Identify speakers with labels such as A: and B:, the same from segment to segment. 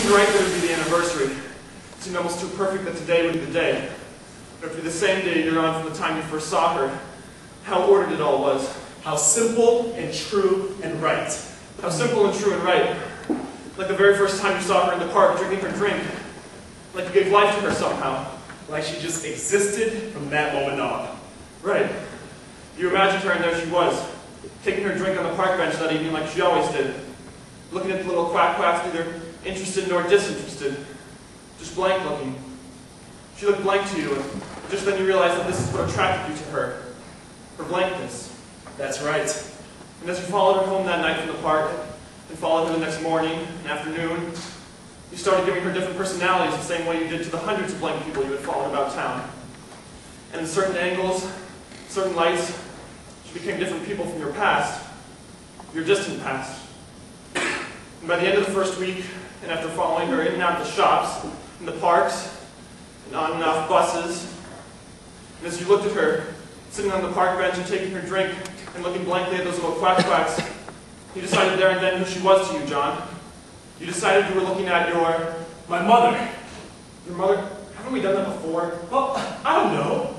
A: seemed right that it would be the anniversary. It seemed almost too perfect that today would be the day. But it would be the same day you're on from the time you first saw her. How ordered it all was.
B: How simple and true and right.
A: How simple and true and right. Like the very first time you saw her in the park drinking her drink. Like you gave life to her somehow.
B: Like she just existed from that moment on.
A: Right. You imagined her and there she was, taking her drink on the park bench that evening like she always did. Looking at the little quacks, neither interested nor disinterested. Just blank looking. She looked blank to you, and just then you realized that this is what attracted you to her. Her blankness.
B: That's right.
A: And as you followed her home that night from the park, and followed her the next morning and afternoon, you started giving her different personalities the same way you did to the hundreds of blank people you had followed about town. And in certain angles, certain lights, she became different people from your past, your distant past. And by the end of the first week, and after following her in and out of the shops, in the parks, and on and off buses, and as you looked at her, sitting on the park bench and taking her drink, and looking blankly at those little quacks, you decided there and then who she was to you, John. You decided you were looking at
B: my mother.
A: Your mother? Haven't we done that before?
B: Well, I don't know.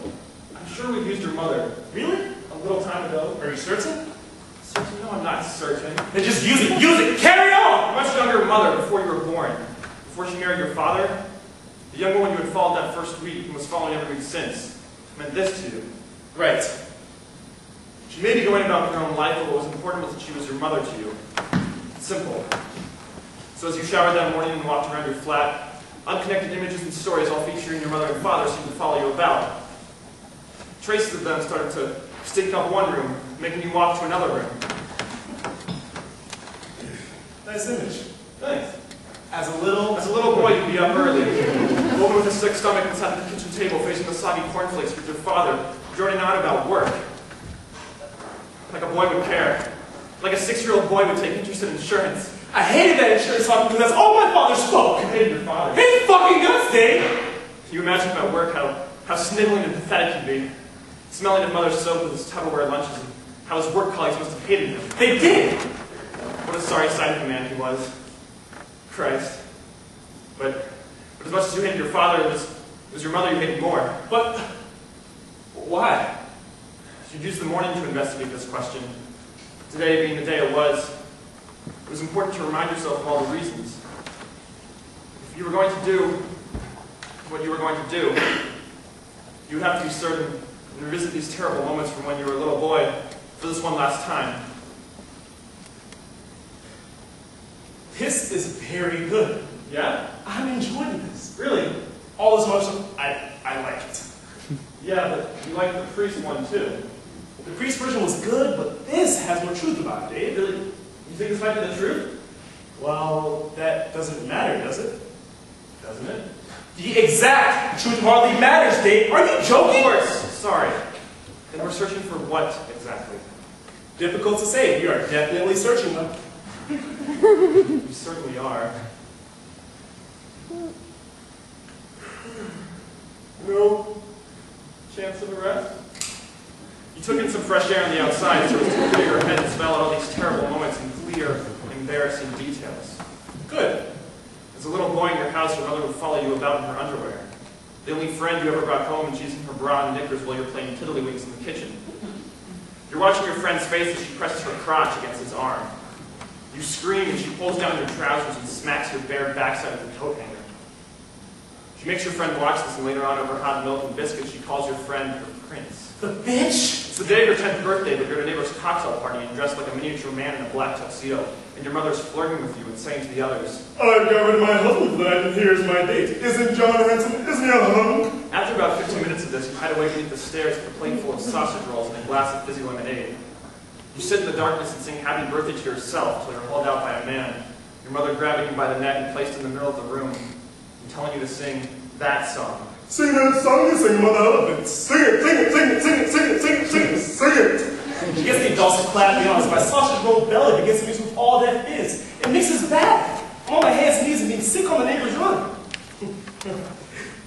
A: I'm sure we've used your mother.
B: Really?
A: A little time ago.
B: Are you certain?
A: Certain? No, I'm not certain.
B: Then just use it, carry on!
A: Your much younger mother, before you were born, before she married your father, the young woman you had followed that first week and was following every week since, meant this to you.
B: Right.
A: She may be going about her own life, but what was important was that she was your mother to you. Simple. So as you showered that morning and walked around your flat, unconnected images and stories all featuring your mother and father seemed to follow you about. Traces of them started to stink up one room, making you walk to another room.
B: Nice image.
A: Thanks.
B: As a little
A: boy, you'd be up early. A woman with a sick stomach and sat at the kitchen table facing the soggy cornflakes with your father, droning on about work. Like a boy would care. Like a 6-year-old boy would take interest in insurance.
B: I hated that insurance talk because that's all my father spoke.
A: You hated your father.
B: Hate fucking guts, Dave!
A: You imagine him at work, how sniveling and pathetic he'd be. Smelling of mother's soap with his Tupperware lunches, and how his work colleagues must have hated him.
B: They did!
A: What a sorry sight of a man he was. Christ. But as much as you hated your father, it was your mother you hated more.
B: But why?
A: You'd use the morning to investigate this question. Today being the day it was important to remind yourself of all the reasons. If you were going to do what you were going to do, you would have to be certain and revisit these terrible moments from when you were a little boy for this one last time.
B: This is very good.
A: Yeah?
B: I'm enjoying this.
A: Really?
B: All as much as I like it.
A: Yeah, but you like the priest one too.
B: The priest version was good, but this has more truth about it, Dave.
A: Really? You think this might be the truth?
B: Well, that doesn't matter, does it?
A: Doesn't it?
B: The exact truth hardly matters, Dave. Are you joking?
A: Of course. Sorry. And we're searching for what exactly?
B: Difficult to say. We are definitely searching them.
A: We certainly are. No chance of arrest? You took in some fresh air on the outside, so as to clear your head and spell out all these terrible moments in clear, embarrassing details.
B: Good.
A: As a little boy in your house, your mother would follow you about in her underwear. The only friend you ever brought home, and she's in her bra and knickers while you're playing tiddlywinks in the kitchen. You're watching your friend's face as she presses her crotch against his arm. You scream and she pulls down your trousers and smacks your bare backside with the coat hanger. She makes your friend watch this, and later on over hot milk and biscuits, she calls your friend her prince.
B: The bitch!
A: It's the day of your 10th birthday, but you're at a neighbor's cocktail party and dressed like a miniature man in a black tuxedo, and your mother's flirting with you and saying to the others,
B: I've got rid of my husband tonight, and here's my date. Isn't John handsome? Isn't he a hunk?
A: After about 15 minutes of this, you hide away beneath the stairs with a plate full of sausage rolls and a glass of fizzy lemonade. You sit in the darkness and sing happy birthday to yourself till you're hauled out by a man, your mother grabbing you by the neck and placed in the middle of the room, and telling you to sing that song.
B: Sing that song you sing, mother elephants. Sing it, sing it, sing it, sing it, sing it, sing it, sing it, sing it. She gets the dulcet clap beyond my sausage roll belly begins to mix with all that is. It mixes bad. I'm on my hands and knees and being sick on the neighbor's run.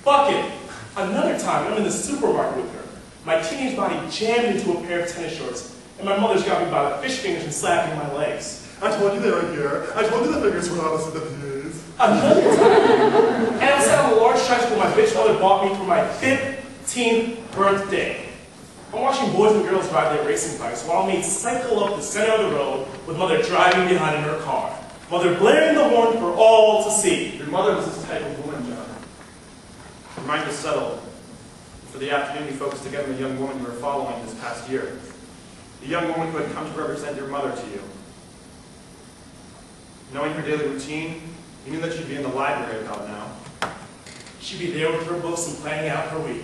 B: Fuck it. Another time, I'm in the supermarket with her. My teenage body jammed into a pair of tennis shorts, and my mother's got me by the fish fingers and slapping my legs. I told you they were here. I told you the fingers were opposite the peas.
C: Another time. And I sat on a large tricycle my bitch mother bought me for my 15th birthday. I'm watching boys and girls ride their racing bikes while me cycle up the center of the road with mother driving behind in her car. Mother blaring the horn for all to see.
A: Your mother was this type of woman, John. Your mind was settled. For the afternoon, you focused again on the young woman you were following this past year. The young woman who had come to represent your mother to you. Knowing her daily routine, you knew that she'd be in the library about now.
C: She'd be there with her books and planning out her week.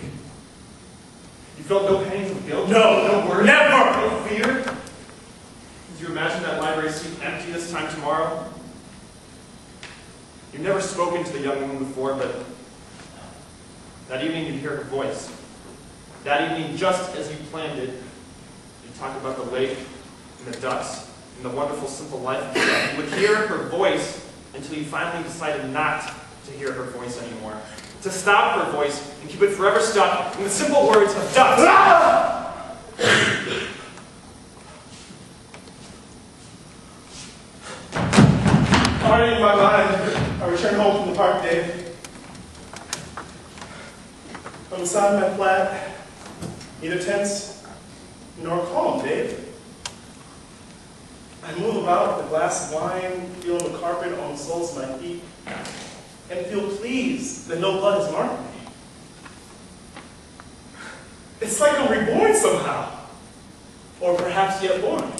A: You felt no pangs of guilt?
C: No,
A: no worry?
C: never!
A: No fear? Did you imagine that library seat empty this time tomorrow? You've never spoken to the young woman before, but that evening you'd hear her voice. That evening, just as you planned it, you'd talk about the lake and the ducks and the wonderful, simple life of stuff. You would hear her voice until you finally decided not to hear her voice anymore. To stop her voice and keep it forever stuck in the simple words of ducks. Ah!
C: Already in my mind, I returned home from the park, Dave. On the side of my flat, neither tense nor calm, Dave. I move about with a glass of wine, feeling the carpet on the soles of my feet, and feel pleased that no blood has marked me. It's like I'm reborn somehow, or perhaps yet born.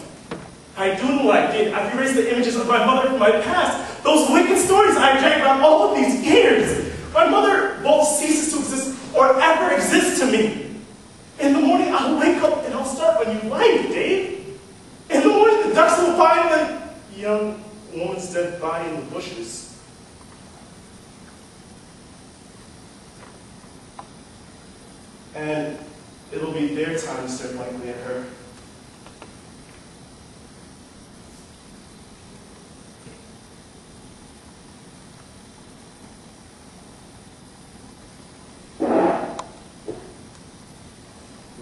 C: I do like it. I've erased the images of my mother from my past, those wicked stories I drank about all of these years. My mother both ceases to exist or ever exist to me. In the morning, I'll wake up and I'll start a new life, Dave. In the morning, the ducks will find the young woman's dead body in the bushes. And it'll be their time to stare blankly at her.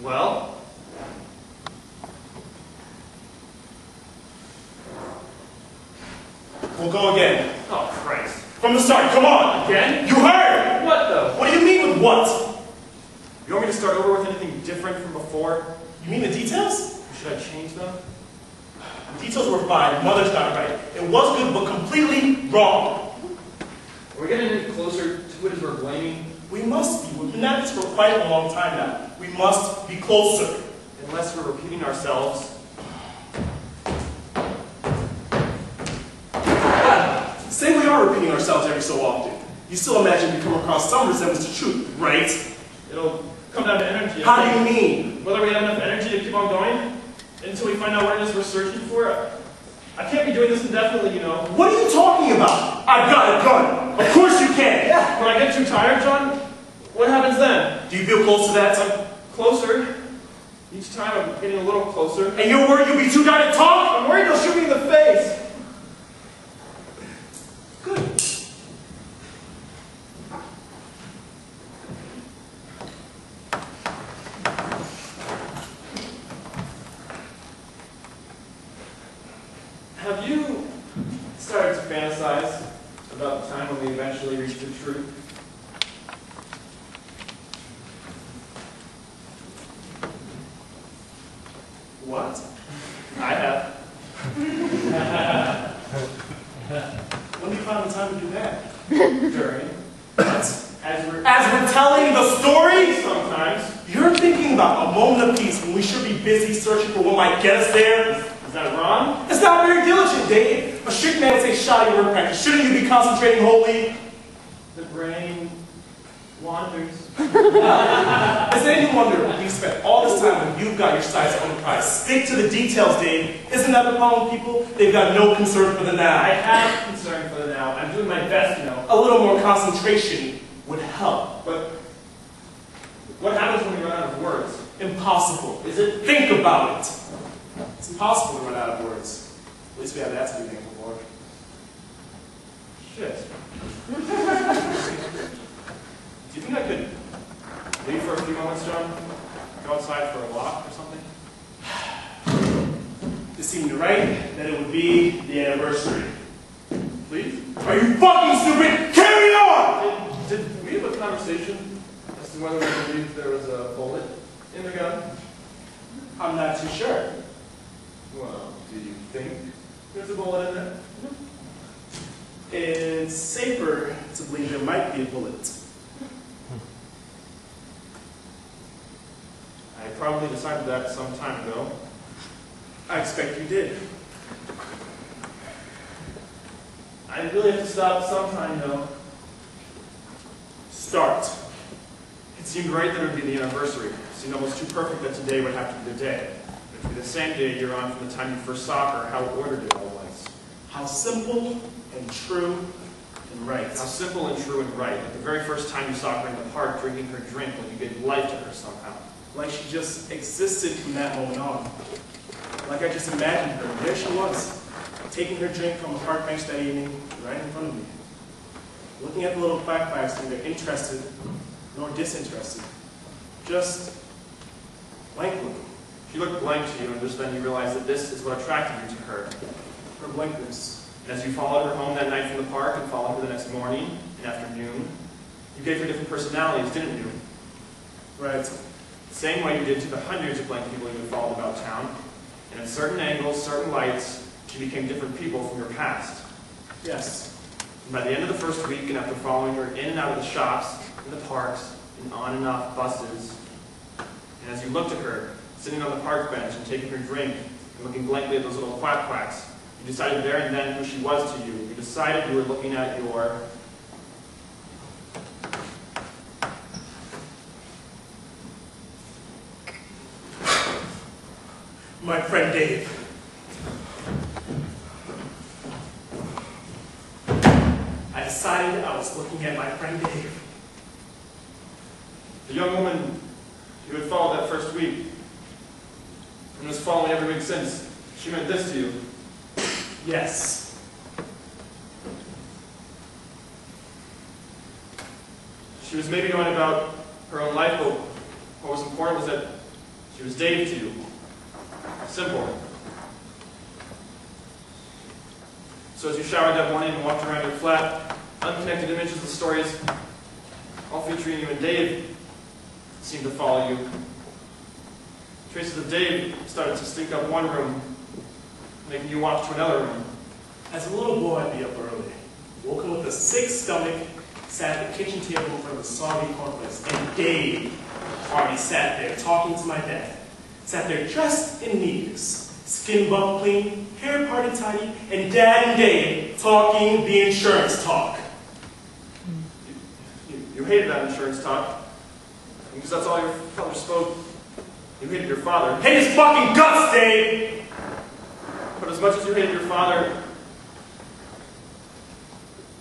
A: Well?
C: We'll go again.
A: Oh, Christ.
C: From the start, come on!
A: Again?
C: You heard!
A: What, though?
C: What do you mean with what?
A: You want me to start over with anything different from before?
C: You mean the details?
A: Or should I change them?
C: The details were fine. Mother's got it right. It was good, but completely wrong.
A: Are we getting any closer to it as we're blaming?
C: We must be. We've been at this for quite a long time now. We must be closer.
A: Unless we're repeating ourselves.
C: Say we are repeating ourselves every so often. You still imagine we come across some resemblance to truth, right?
A: It'll come down to energy.
C: How do you mean?
A: Whether we have enough energy to keep on going until we find out what it is we're searching for. I can't be doing this indefinitely, you know.
C: What are you talking about? I've got a gun. Of course you can.
A: Yeah. When I get too tired, John, what happens then?
C: Do you feel close to that?
A: I'm closer. Each time I'm getting a little closer.
C: And you're worried you'll be too tired to talk?
A: I'm worried they'll shoot me in the face.
C: Good.
A: Have you started to fantasize about the time when we eventually reach the truth?
C: What?
A: I have.
C: When do you find the time to do that?
A: During.
C: What?
A: As we're
C: telling the story?
A: sometimes.
C: You're thinking about a moment of peace when we should be busy searching for what might get us there?
A: Is that wrong?
C: It's not very diligent, Dave. A strict man would say shoddy word practice. Shouldn't you be concentrating wholly?
A: The brain wanders.
C: Is it any wonder you spent all this time when you've got your sights on the prize? Stick to the details, Dave. Isn't that the problem with people? They've got no concern for the now.
A: I have concern for the now. I'm doing my best, you know.
C: A little more concentration would help.
A: But what happens when we run out of words?
C: Impossible.
A: Is it?
C: Think about it. It's impossible to run out of words. At least we have that to be thankful for.
A: Shit. Do you think I could leave for a few moments, John? Go outside for a walk or something?
C: It seemed right that it would be the end Are you fucking stupid? Carry on!
A: Did we have a conversation as to whether we believed there was a bullet in the gun?
C: I'm not too sure.
A: Well, do you think there's a bullet in there?
C: It's safer to believe there might be a bullet.
A: I probably decided that some time ago.
C: I expect you did.
A: I really have to stop sometime, though.
C: Start.
A: It seemed right that it would be the anniversary. It seemed almost too perfect that today would have to be the day. It would be the same day year on from the time you first saw her, how ordered it all was.
C: How simple and true and right.
A: How simple and true and right. Like the very first time you saw her in the park drinking her drink when you gave life to her somehow.
C: Like she just existed from that moment on. Like I just imagined her. There she was, taking her drink from a park bench that evening, right in front of me. Looking at the little flags, neither interested nor disinterested. Just blank looking.
A: She looked blank to you, and just then you realized that this is what attracted you to her.
C: Her blankness.
A: And as you followed her home that night from the park and followed her the next morning and afternoon, you gave her different personalities, didn't you?
C: Right.
A: The same way you did to the hundreds of blank people you had followed about town. And at certain angles, certain lights, she became different people from your past.
C: Yes.
A: And by the end of the first week, and after following her in and out of the shops, in the parks, and on and off buses, and as you looked at her, sitting on the park bench and taking her drink, and looking blankly at those little quacks, you decided there and then who she was to you. You decided you were looking at your...
C: My friend Dave. I decided I was looking at my friend Dave.
A: The young woman you had followed that first week, and was following every week since, she meant this to you.
C: Yes.
A: She was maybe going about her own life, but what was important was that she was Dave to you. Simple. So as you showered that morning and walked around your flat, unconnected images of stories, all featuring you and Dave, seemed to follow you. Traces of Dave started to stink up one room, making you walk to another room.
C: As a little boy, I'd be up early, woken with a sick stomach, sat at the kitchen table in front of a soggy cornflakes, and Dave already sat there talking to my dad. Sat there dressed in neatness, skin buff clean, hair parted tidy, and Dad and Dave talking the insurance talk.
A: You hated that insurance talk, because that's all your father spoke. You hated your father.
C: Hate his fucking guts, Dave!
A: But as much as you hated your father,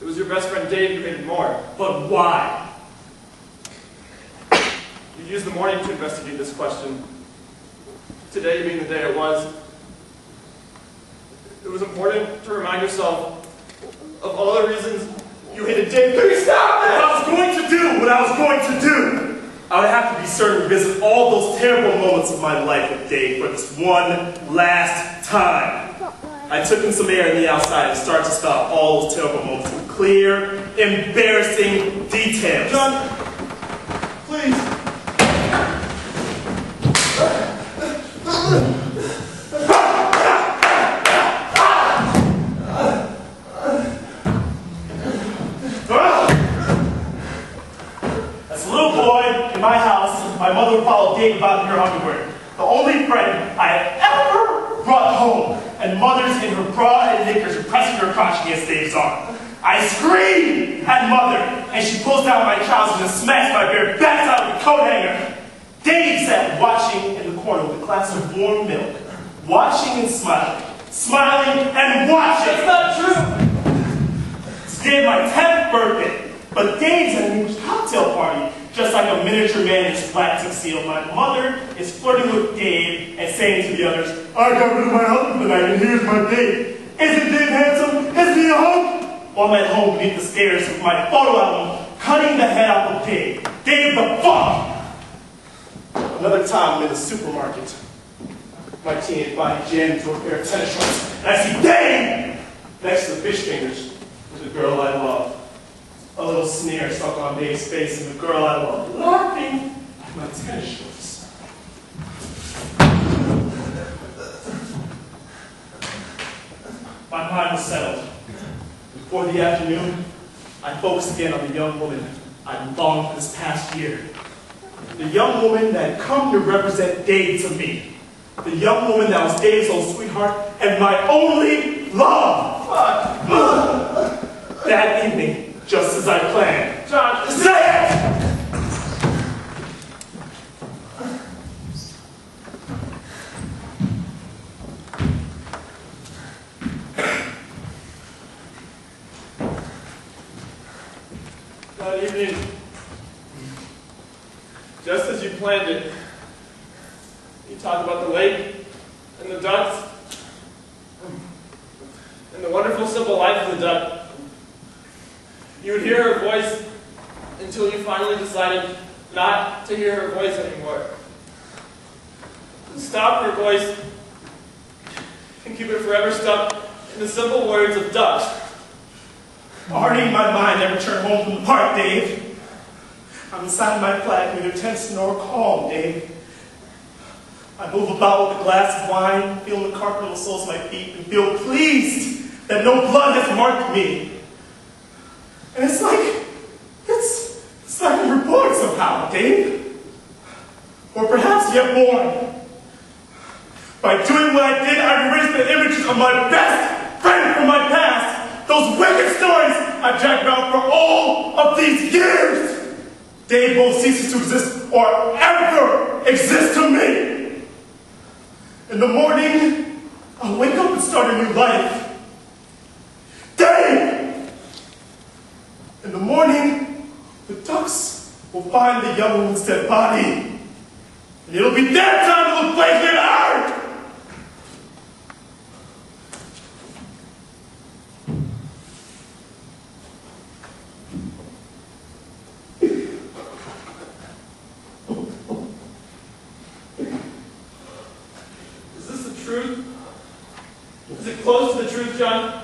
A: it was your best friend Dave you hated more.
C: But why?
A: You used the morning to investigate this question. Today being the day it was important to remind yourself of all the reasons you hated Dave. Can you stop that?
C: If I was going to do what I was going to do, I would have to be certain to visit all those terrible moments of my life with Dave for this one last time. I took in some air in the outside and started to spell out all those terrible moments with clear, embarrassing details.
A: John, please.
C: As a little boy in my house, my mother would follow Dave about in her underwear. The only friend I had ever brought home. And mothers in her bra and knickers were pressing her crotch against Dave's arm. I screamed at Mother, and she pulls down my trousers and smacks my bare backside with a coat hanger. Dave sat watching in the corner with a glass of warm milk, watching and smiling, smiling and watching.
A: That's not true.
C: It's Dave's my 10th birthday, but Dave's at an English cocktail party, just like a miniature man in his black tuxedo. My mother is flirting with Dave and saying to the others, I got rid of my husband tonight, and here's my Dave. Isn't Dave handsome? Isn't he a hunk? While I'm at home beneath the stairs with my photo album, cutting the head off of Dave. Dave the fuck! Another time I'm in the supermarket. My teenage body jammed into a pair of tennis shorts, and I see Dave next to the fish fingers. with the girl I love. A little sneer stuck on Dave's face, and the girl I love laughing at my tennis shorts. My mind was settled. Before the afternoon, I focused again on the young woman I'd longed for this past year. The young woman that had come to represent Dave to me. The young woman that was Dave's old sweetheart and my only love. That evening, just as I planned.
A: John,
C: Say it!
A: that evening, just as you planned it, you talked about the lake and the ducks and the wonderful, simple life of the duck. You would hear her voice until you finally decided not to hear her voice anymore. Stop her voice and keep it forever stuck in the simple words of ducks.
C: Already in my mind, I returned home from the park, Dave. I'm inside my flat, neither tense nor calm, Dave. I move about with a glass of wine, feel the carpet on the soles of my feet, and feel pleased that no blood has marked me. And it's like I'm reborn somehow, Dave. Or perhaps yet born. By doing what I did, I erased the images of my best friend from my past. Those wicked stories I dragged around for all of these years. Dave both ceases to exist or ever exist to me. In the morning, I'll wake up and start a new life. Dave! In the morning, the ducks will find the young woman's dead body. And it'll be their time to look blankly at her!
A: Is this the truth? Is it close to the truth, John?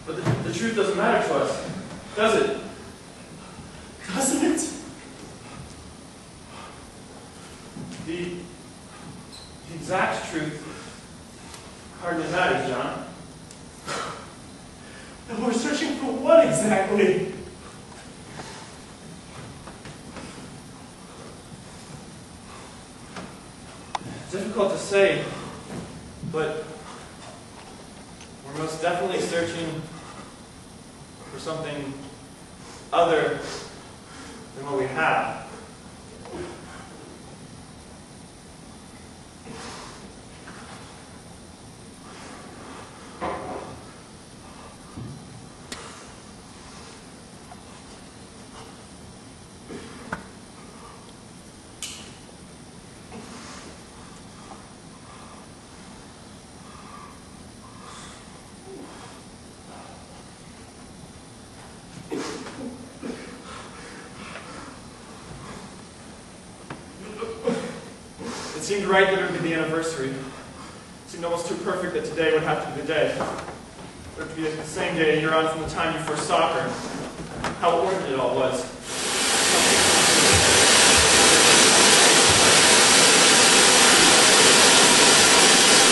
A: But the truth doesn't matter to us, does it?
C: Doesn't it?
A: The exact truth hardly matters, John.
C: And we're searching for what exactly?
A: Difficult to say, but we're most definitely searching for something other than what we have. It seemed right that it would be the anniversary. It seemed almost too perfect that today would have to be the day. It would have to be the same day a year on from the time you first saw her. How important it all was.